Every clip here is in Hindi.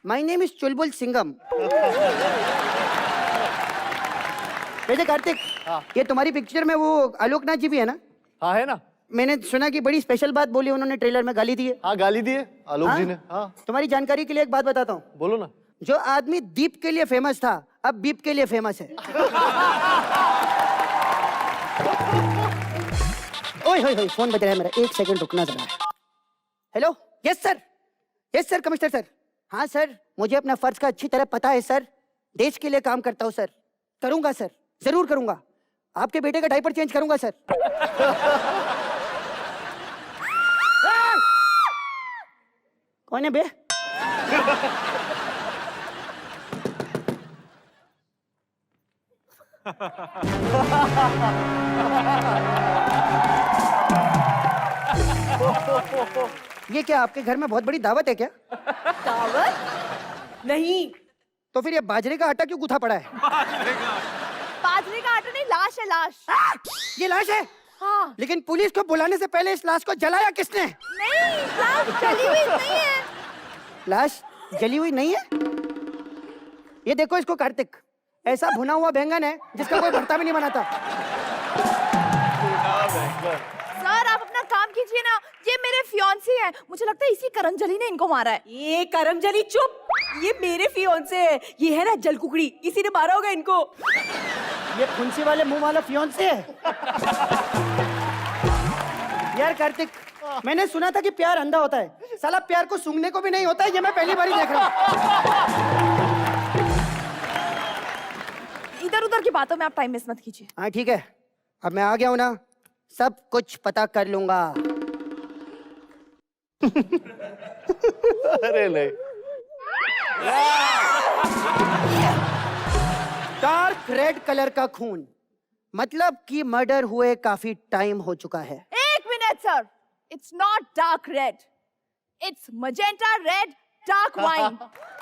माय नेम इज चुलबुल सिंगम। वैसे कार्तिक, ये तुम्हारी पिक्चर में वो आलोकनाथ जी भी है ना? हाँ है ना। मैंने सुना कि बड़ी स्पेशल बात बोली उन्होंने, ट्रेलर में गाली दी है। हाँ गाली दी है आलोक जी ने। हाँ तुम्हारी जानकारी के लिए एक बात बताता हूँ। बोलो ना। जो आदमी दीप के लिए फेमस था अब बीप के लिए फेमस है। ओए होए होए, फोन बज रहा है मेरा, एक सेकंड रुकना जरा। Hello, yes sir commissioner sir. हाँ सर, मुझे अपना फर्ज का अच्छी तरह पता है सर, देश के लिए काम करता हूँ सर, करूंगा सर, जरूर करूंगा। आपके बेटे का डायपर चेंज करूंगा सर। कौन है बे? ये क्या आपके घर में बहुत बड़ी दावत है क्या? दावत नहीं। तो फिर ये बाजरे का आटा क्यों गूथा पड़ा है? बाजरे का आटा नहीं, लाश है लाश। ये लाश है? हाँ। लेकिन पुलिस को बुलाने से पहले इस लाश को जलाया किसने? नहीं, लाश जली हुई नहीं है। लाश जली हुई नहीं है? ये देखो इसको कार्तिक, ऐसा भुना हुआ बैंगन है जिसका कोई भरता भी नहीं बनाता। सर आप अपना काम कीजिए ना, ये मेरे फियांसी है, मुझे लगता है इसी करमजली ने इनको मारा है। ये करमजली चुप, ये मेरे फियांसे है, ये है ना जलकुकड़ी, इसी ने मारा होगा इनको। ये फुंसी वाले मुंह वाला फियांसे है। यार कार्तिक, मैंने सुना था कि प्यार अंधा होता है, साला प्यार को सूंघने को भी नहीं होता है, ये मैं पहली बार ही देख रहा हूँ। इधर उधर की बातों में आप टाइम वेस्ट मत कीजिए। हाँ ठीक है, अब मैं आ गया हूं ना, सब कुछ पता कर लूंगा। अरे नहीं। डार्क रेड कलर का खून, मतलब कि मर्डर हुए काफी टाइम हो चुका है। एक minute sir, it's not dark red, it's magenta red dark wine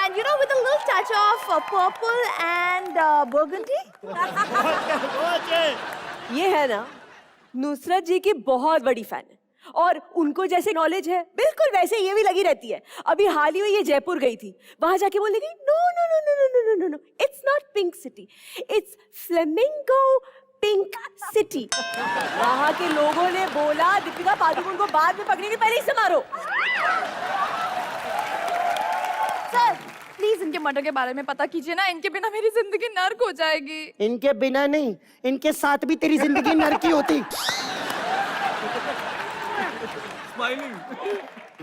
and you know with a little touch of purple and burgundy. ये है ना, नुसरत जी की बहुत बड़ी फैन है और उनको जैसे नॉलेज है बिल्कुल वैसे ये भी लगी रहती है। अभी हाल ही में ये जयपुर गई थी, वहां जाके बोलने लगी no no no no no no no no, it's not pink city, it's flamingo pink city. वहां के लोगों ने बोला दीपिका पादुकोण को बाद में पकड़ेंगे, पहले इसे मारो। सर प्लीज इनके मर्डर के बारे में पता कीजिए ना, इनके बिना मेरी जिंदगी नर्क हो जाएगी। इनके बिना नहीं, इनके साथ भी तेरी जिंदगी नर्क ही होती।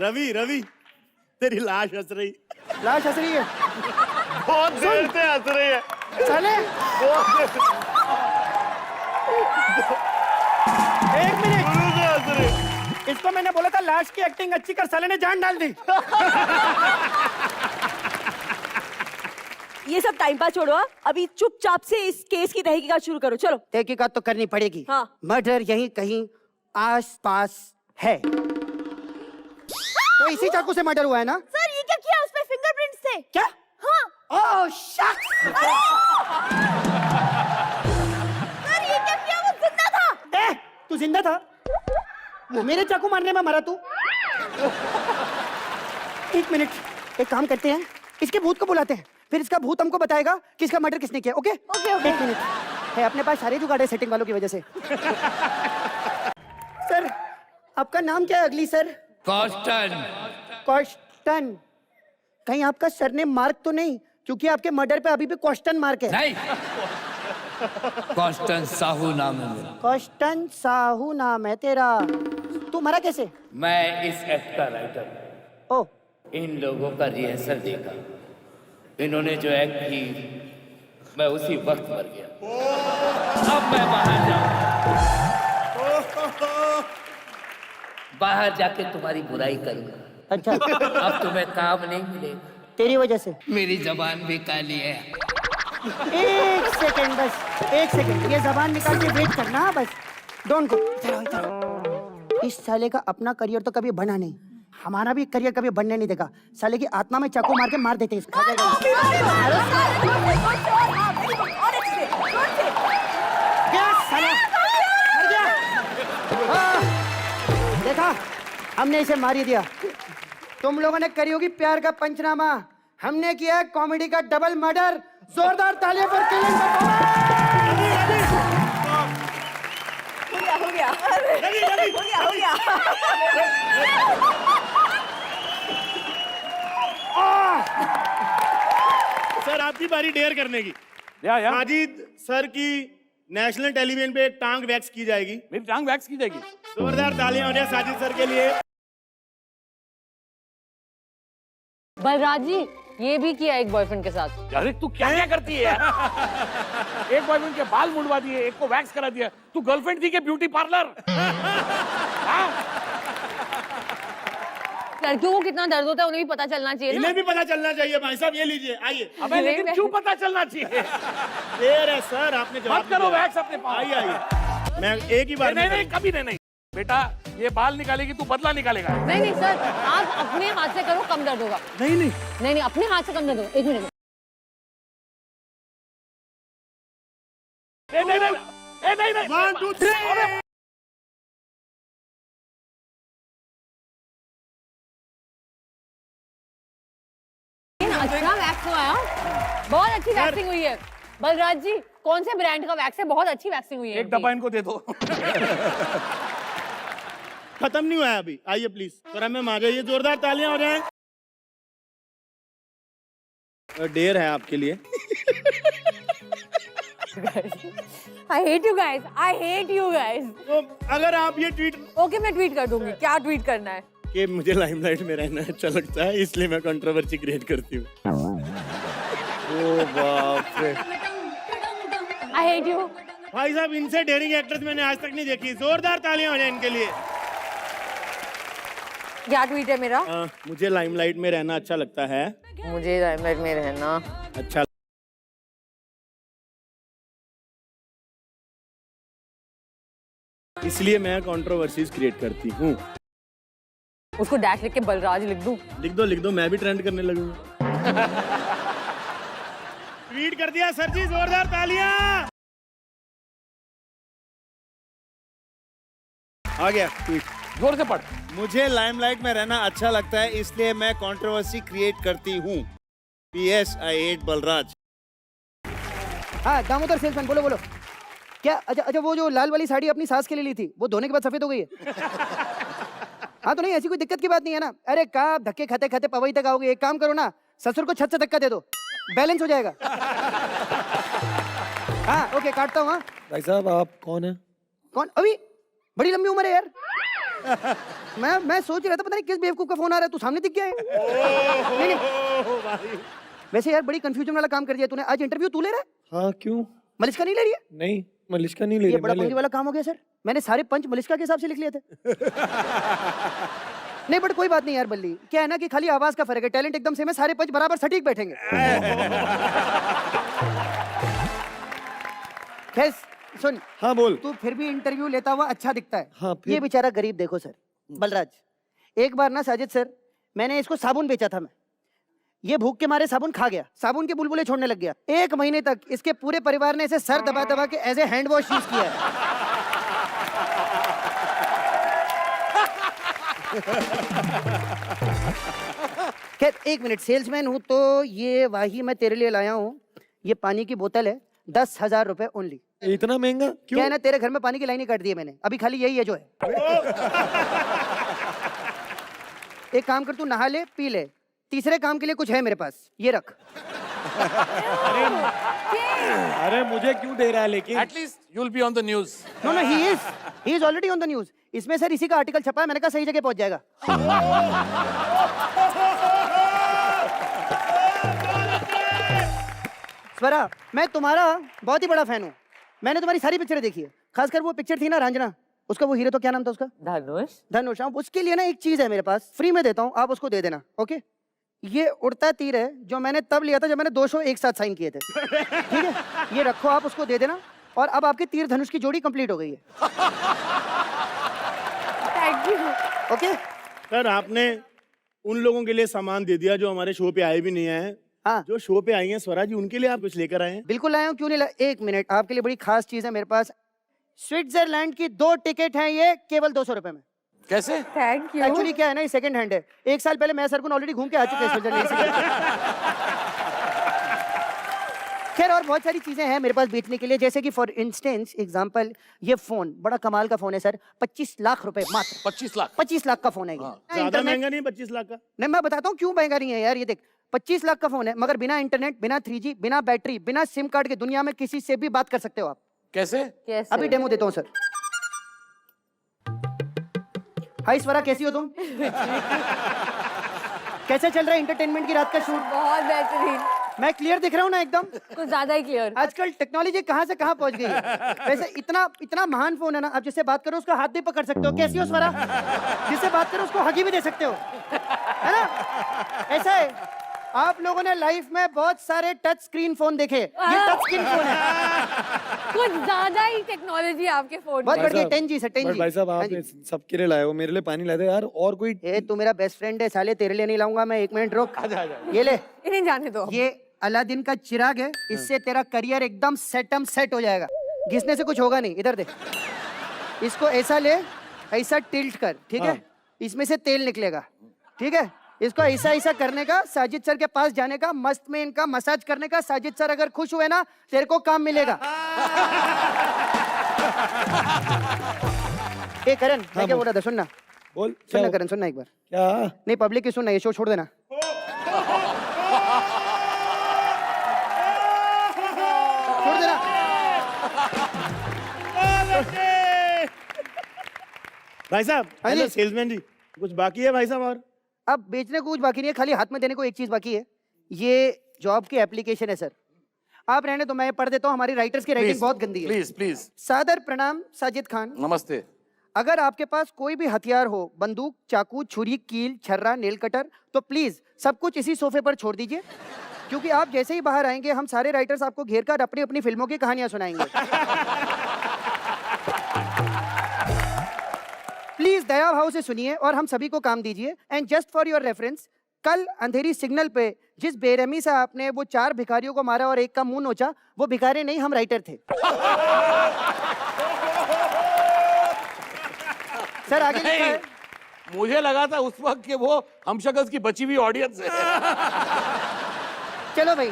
रवि रवि, तेरी लाश हंस रही। लाश हंस रही है? बहुत देर से हंस रही है साले। एक मिनट, शुरू से हंस रही। इसको मैंने बोला था लाश की एक्टिंग अच्छी कर, साले ने जान डाल दी। ये सब टाइम पास छोड़ो, अभी चुपचाप से इस केस की तहकीकात शुरू करो। चलो तहकीकात तो करनी पड़ेगी। हाँ। मर्डर यहीं कहीं आस पास है। तो इसी चाकू से मर्डर हुआ है ना? सर ये क्या किया, उसमें फिंगरप्रिंट्स थे। क्या? हाँ। ओह शट! सर ये क्या किया, वो जिंदा था। तू जिंदा था? मेरे चाकू मारने में मरा तू? एक मिनट, एक काम करते हैं, इसके भूत को बुलाते हैं, फिर इसका भूत हमको बताएगा कि इसका मर्डर किसने किया। Okay okay okay. एक मिनट है, अपने पास सारे जुगाड़ है सेटिंग वालों की वजह से। सर आपका नाम क्या है अगली सर? कॉस्टन। कॉस्टन? कहीं आपका सरनेम मार्क तो नहीं, क्योंकि आपके मर्डर पे अभी भी क्वेश्चन मार्क है। नहीं, कॉस्टन साहू नाम है मेरा। कॉस्टन साहू नाम है तेरा। तू मरा कैसे? मैं इस एक्ट का राइटर हूं। ओ, इन लोगों का रिहर्सल देखा, इन्होंने जो एक्ट की मैं उसी वक्त मर गया। अब मैं बाहर जाऊं, बाहर जाके तुम्हारी बुराई करूंगा। अच्छा। अब तुम्हें काम नहीं मिलेगा, तेरी वजह से। मेरी जबान भी काली है। एक सेकंड बस, एक सेकंड, ये जबान निकाल के वेट करना बस। डोंट गो, इधर आओ, इधर आओ। इस साले का अपना करियर तो कभी बना नहीं, हमारा भी करियर कभी बनने नहीं देगा। साले की आत्मा में चाकू मार के मार देते इसको। देखा, हमने इसे मार ही दिया। तुम लोगों ने करी होगी प्यार का पंचनामा, हमने किया कॉमेडी का डबल मर्डर। जोरदार तालियां फॉर किलिंग हो गया हो गया सर आपकी बारी डेयर करने की। या माजिद सर की नेशनल टेलीविजन पे टांग वैक्स की जाएगी। मेरी टांग वैक्स की जाएगी। जोरदार तालियां हो जाए साजिद सर के लिए। बलराज जी, ये भी किया एक बॉयफ्रेंड के साथ। अरे तू क्या क्या करती है यार? एक बॉयफ्रेंड के बाल मुड़वा दिए, एक को वैक्स करा दिया। तू गर्लफ्रेंड थी के ब्यूटी पार्लर? लड़कियों को कितना दर्द होता है उन्हें भी पता चलना चाहिए ना। इन्हें भी पता चलना चाहिए भाई साहब, ये लीजिए आइए। अबे लेकिन क्यों पता चलना चाहिए? देर है सर, आपने जवाब मत करो दिया। वैक्स अपने पास। आइए आइए, मैं एक ही बार नहीं नहीं कभी नहीं। बेटा ये बाल निकालेगी तू बदला निकालेगा। नहीं नहीं सर, आप अपने हाथ से करो, कम दर्द होगा। नहीं नहीं नहीं नहीं, अपने हाथ से कम दर्द होगा। एक मिनट। नहीं 1 2 3 अच्छा वैक्स हुआ है, बहुत अच्छी वैक्सिंग हुई है। बलराज जी, कौन से ब्रांड का वैक्स है? बहुत अच्छी वैक्सिंग हुई है। एक डब्बा इनको दे दो। खत्म नहीं हुआ है अभी। आइए प्लीज थोड़ा मैम आ जाइए, जोरदार तालियां हो जाएं। डेयर है आपके लिए। I hate you guys. I hate you guys. तो अगर आप ये ट्वीट ओके, मैं ट्वीट कर दूंगी। क्या ट्वीट करना है? कि मुझे लाइमलाइट में रहना अच्छा लगता है, इसलिए मैं कंट्रोवर्सी क्रिएट करती हूँ। ओ बाप रे। I hate you. भाई साहब इनसे डेयरिंग एक्ट्रेस मैंने आज तक नहीं देखी। जोरदार तालियां हो जाए इनके लिए। क्या ट्वीट है मेरा? मुझे लाइमलाइट में रहना अच्छा लगता है। मुझे लाइमलाइट में रहना अच्छा इसलिए मैं कंट्रोवर्सीज क्रिएट करती हूँ। उसको डैश लिख के बलराज लिख दूं? लिख दो मैं भी ट्रेंड करने लगूंगा। ट्वीट कर दिया सर जी, जोरदार तालियां। आ गया ट्वीट, जोर से पढ़। मुझे लाइमलाइट में रहना अच्छा लगता है, इसलिए मैं कंट्रोवर्सी क्रिएट करती हूँ। PS I hate Balraj. हाँ दामोदर सेल्समैन, बोलो बोलो। क्या अच्छा वो जो लाल वाली साड़ी अपनी सास के लिए ली थी, वो धोने के बाद सफेद हो गई है? हाँ तो नहीं, ऐसी कोई दिक्कत की बात नहीं है ना। अरे कहाँ धक्के खाते खाते पवई तक आओगे? एक काम करो ना, ससुर को छत से धक्का दे दो, बैलेंस हो जाएगा। हाँ ओके, काटता हूँ। हाँ भाई साहब आप कौन है? कौन? अभी बड़ी लंबी उम्र है यार। मैं सोच रहा था पता नहीं किस बेवकूफ का फोन आ रहा है, तू सामने दिख गया है। नहीं, नहीं। वैसे यार बड़ी कंफ्यूजन वाला काम कर दिया तूने। आज इंटरव्यू तू ले रहा है? हाँ क्यों? मलिश्का नहीं ले रही है? नहीं मलिश्का नहीं ले ये बड़ा पंगी वाला काम हो गया सर। मैंने सारे पंच मलिश्का के हिसाब से लिख लिए थे। नहीं बट कोई बात नहीं यार बल्ली, क्या है ना कि खाली आवाज का फर्क है, टैलेंट एकदम सेम है, सारे पंच बराबर सटीक बैठेंगे। खैर सुन। हाँ बोल। तू फिर भी इंटरव्यू लेता हुआ अच्छा दिखता है। हाँ, फिर? ये बेचारा गरीब देखो सर। बलराज, एक बार ना साजिद सर, मैंने इसको साबुन बेचा था। मैं ये भूख के मारे साबुन खा गया, साबुन के बुलबुले छोड़ने लग गया। 1 महीने तक इसके पूरे परिवार ने इसे सर दबा दबा के as a hand wash use किया है। खैर 1 मिनट, सेल्समैन हूं तो ये वाही मैं तेरे लिए लाया हूँ। ये पानी की बोतल है, 10,000 रुपए ओनली। इतना महंगा क्यों? क्या है ना, तेरे घर में पानी की लाइन ही काट दी है मैंने, अभी खाली यही है जो है। एक काम कर, तू नहा ले पी ले, तीसरे काम के लिए कुछ है मेरे पास, ये रख। अरे मुझे क्यों दे रहा है लेकिन? At least you will be on the news. No no, he is already on the news. इसमें सर इसी का आर्टिकल छपा है, मैंने कहा सही जगह पहुंच जाएगा। स्वरा, मैं तुम्हारा बहुत ही बड़ा फैन हूँ। मैंने तुम्हारी सारी पिक्चरें देखी है, खासकर वो पिक्चर थी ना रांझना, उसका वो हीरो तो क्या नाम था उसका? धनुष। धनुष। हाँ, उसके लिए ना एक चीज है मेरे पास, फ्री में देता हूँ, आप उसको दे देना। ओके? ये उड़ता तीर है जो मैंने तब लिया था जब मैंने 2 शो एक साथ साइन किए थे। ठीक है, ये रखो, आप उसको दे देना। और अब आपके तीर धनुष की जोड़ी कंप्लीट हो गई है। Thank you. ओके? सर आपने उन लोगों के लिए सामान दे दिया जो हमारे शो पे आए भी नहीं है। हाँ जो शो पे आई हैं स्वरा जी, उनके लिए आप कुछ लेकर आए हैं? बिल्कुल लाया हूँ, क्यों नहीं लाया। 1 मिनट, आपके लिए बड़ी खास चीज है मेरे पास। स्विट्जरलैंड की 2 टिकट हैं, ये केवल 200 रुपए में। कैसे? Thank you. एक्चुअली क्या है ना, ये सेकंड हैंड है। 1 साल पहले मैं सर ऑलरेडी घूम के आ चुके हैं स्विट्जरलैंड। खैर और बहुत सारी चीजें हैं मेरे पास बेचने के लिए, जैसे कि फॉर इंस्टेंस एग्जांपल ये फोन बड़ा कमाल का फोन है सर, 25 लाख रुपए मात्र। 25 लाख। 25 लाख का फोन है ये। ज्यादा इंटरनेट- महंगा नहीं 25 लाख का? नहीं मैं बताता हूँ क्यों महंगा नहीं है यार, ये देख 25 लाख का फोन है मगर बिना इंटरनेट, बिना 3G, बिना बैटरी, बिना सिम कार्ड के दुनिया में किसी से भी बात कर सकते हो आप। कैसे? कैसे? अभी डेमो देता हूँ सर। हाय स्वरा, कैसी हो तुम? कैसे चल रहा है एंटरटेनमेंट की रात का शूट? बहुत बेहतरीन, मैं क्लियर दिख रहा हूँ ना एकदम? कुछ ज्यादा ही क्लियर। आजकल टेक्नोलॉजी कहाँ से कहाँ पहुंच गई है। वैसे इतना इतना महान फोन है ना, आप जिससे बात करो उसका हाथ भी पकड़ सकते हो। कैसी हो स्वरा? जिससे बात करो उसको हगी भी दे सकते हो, है ना? ऐसा है, आप लोगों ने लाइफ में बहुत सारे टच स्क्रीन फोन देखे, ये टच स्क्रीन फोन है। कुछ ज्यादा ही टेक्नोलॉजी आपके फोन बहुत में। बढ़ गई 10G से 10G। भाई साहब आपने सबके लिए लाए हो, मेरे लिए पानी लाए थे यार। और कोई ए तू मेरा बेस्ट फ्रेंड है साले, तेरे लिए नहीं लाऊंगा मैं। 1 मिनट रुक। ये ले, इन्हें जाने दो। ये अलादीन का चिराग है, इससे तेरा करियर एकदम सेट हो जाएगा। घिसने से कुछ होगा नहीं। इधर देख, इसको ऐसा ले, ऐसा टिल्ट कर, ठीक है? इसमें से तेल निकलेगा, ठीक है? इसको ऐसा ऐसा करने का, साजिद सर के पास जाने का, मस्त में इनका मसाज करने का। साजिद सर अगर खुश हुए ना, तेरे को काम मिलेगा। ए करण, मैं क्या बोल रहा था, सुनना बोल। सुनना करण, सुनना एक बार। क्या? नहीं पब्लिक की सुनना, ये शो छोड़ देना। छोड़ देना। भाई साहब, हाँ जी। हेलो सेल्समैन जी, कुछ बाकी है भाई साहब? और अब बेचने को कुछ बाकी नहीं है, खाली हाथ में देने को एक चीज बाकी है। ये जॉब की एप्लीकेशन है सर, आप रहने तो मैं पढ़ देता हूँ। हमारी राइटर्स की राइटिंग बहुत गंदी है। Please please. सादर प्रणाम साजिद खान। नमस्ते। अगर आपके पास कोई भी हथियार हो, बंदूक, चाकू, छुरी, कील, छर्रा, नेल कटर, तो प्लीज सब कुछ इसी सोफे पर छोड़ दीजिए, क्योंकि आप जैसे ही बाहर आएंगे हम सारे राइटर्स आपको घेर कर अपनी अपनी फिल्मों की कहानियां सुनाएंगे। प्लीज दया भाव से सुनिए और हम सभी को काम दीजिए। And just for your reference, कल अंधेरी सिग्नल पे जिस बेरहमी से आपने वो 4 भिखारियों को मारा और एक का मुंह नोचा, वो भिखारी नहीं, हम राइटर थे। सर आगे लिखा है। मुझे लगा था उस वक्त कि वो हम शक्ल की बची हुई ऑडियंस है। चलो भाई,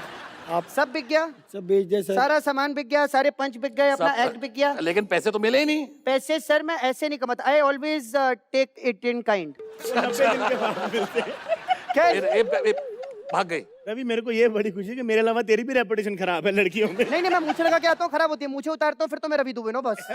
आप सब बिक गया, सब बेच दे सर। सारा सामान बिक गया, सारे पंच बिक गए, अपना एक्ट बिक गया। लेकिन पैसे तो मिले ही नहीं। पैसे सर मैं ऐसे नहीं कमाता, I always take it in kind. 90 दिन के बाद मिलते हैं। भाग गई। रवि, मेरे को ये बड़ी खुशी है कि मेरे अलावा तेरी भी रेपुटेशन खराब है लड़कियों में। नहीं मैं मूछे लगा के आता हूँ, खराब होती है। मूछे उतारता हूँ फिर तो मैं रवि दुबे नो बस।